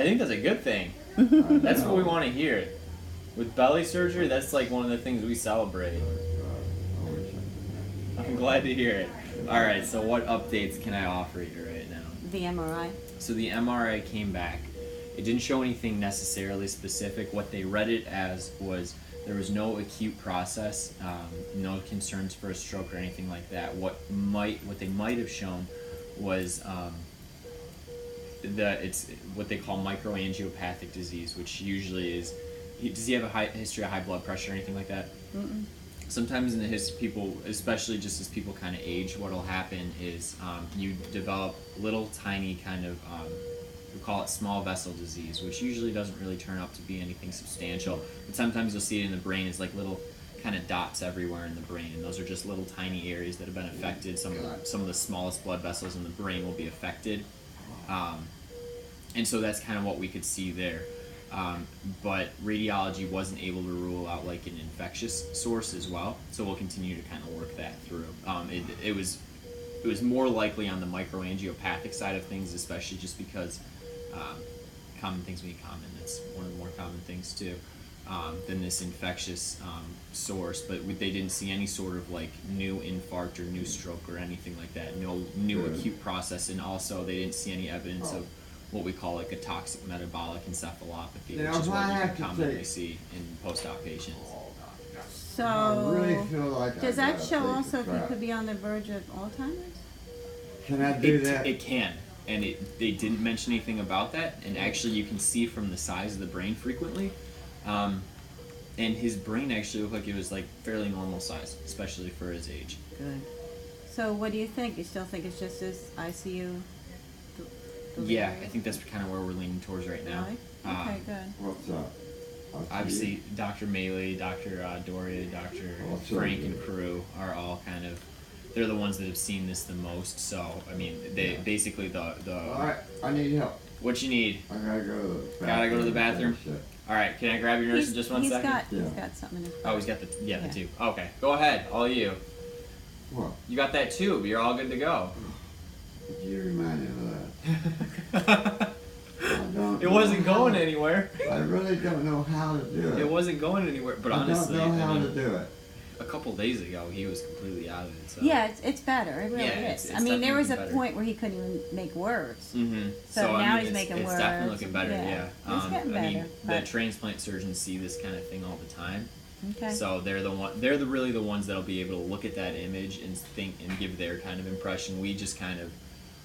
think that's a good thing. That's what we want to hear. With belly surgery, that's like one of the things we celebrate. I'm glad to hear it. All right, so what updates can I offer you right now? The MRI. So the MRI came back. It didn't show anything necessarily specific. What they read it as was there was no acute process, no concerns for a stroke or anything like that. What they might have shown was it's what they call microangiopathic disease, which usually is. Does he have a history of high blood pressure or anything like that? Mm-mm. Sometimes in the people, especially just as people kind of age, what will happen is you develop little tiny kind of, we call it small vessel disease, which usually doesn't really turn out to be anything substantial. But sometimes you'll see it in the brain as like little kind of dots everywhere in the brain, and those are just little tiny areas that have been affected. Some of the smallest blood vessels in the brain will be affected, and so that's kind of what we could see there. But radiology wasn't able to rule out like an infectious source as well, so we'll continue to kind of work that through. It was more likely on the microangiopathic side of things, especially just because common things mean common. That's one of the more common things too than this infectious source. But they didn't see any sort of like new infarct or new stroke or anything like that. No new acute process, and also they didn't see any evidence of what we call like a toxic metabolic encephalopathy, which is what you can commonly see in post-op patients. So, I really feel like does I that gotta show take a also if you crap. could be on the verge of Alzheimer's? Can I do that? It can, and they didn't mention anything about that. And actually, you can see from the size of the brain frequently, and his brain actually looked like it was like fairly normal size, especially for his age. Good. So, what do you think? You still think it's just this ICU? Yeah, I think that's kind of where we're leaning towards right now. Really? Okay, good. What's up? Obviously, Dr. Maley, Dr. Doria, Dr. What's up, Frank, and dude? crew are all kind of, they're the ones that have seen this the most. So, I mean, they basically Alright, I need help. what you need. I gotta go to the bathroom. Gotta go to the bathroom? All right, can I grab your nurse in just one second? He's Yeah. got something in his Oh, he's got the Yeah. tube. Okay, go ahead, all you. What? You got that tube. You're all good to go. Could you remind me of that? It wasn't going anywhere. I really don't know how to do it. It wasn't going anywhere. But honestly, I don't know how I to mean, do it. a couple days ago, he was completely out of it. So. Yeah, it's better. It really Yeah, is. it's I mean, there was a definitely better. point where he couldn't even make words. Mm-hmm. So now I mean, he's it's, making it's words. definitely looking better. Yeah. It's getting I mean, better. the but- transplant surgeons see this kind of thing all the time. Okay. So they're really the ones that'll be able to look at that image and think and give their kind of impression. We just kind of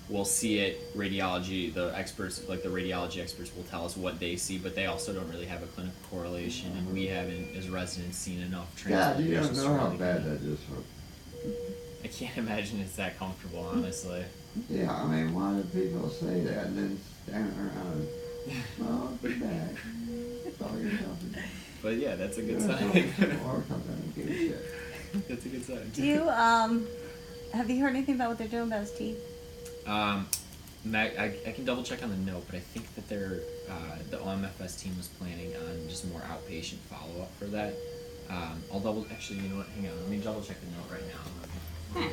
will see it. Radiology, the experts, like the radiology experts, will tell us what they see, but they also don't really have a clinical correlation, and we haven't, as residents, seen enough God, transplant you don't patients know to how really bad kind of- that is for. I can't imagine it's that comfortable, honestly. Yeah, I mean, why do people say that and then stand around and, oh, too bad. That's all you're talking about. But yeah, that's a good You're sign. talking or something, and give a shit. That's a good sign. Do you have you heard anything about what they're doing about his teeth? I can double check on the note, but I think that the OMFS team was planning on just more outpatient follow up for that. I'll double. Actually, you know what? Hang on. Let me double check the note right now.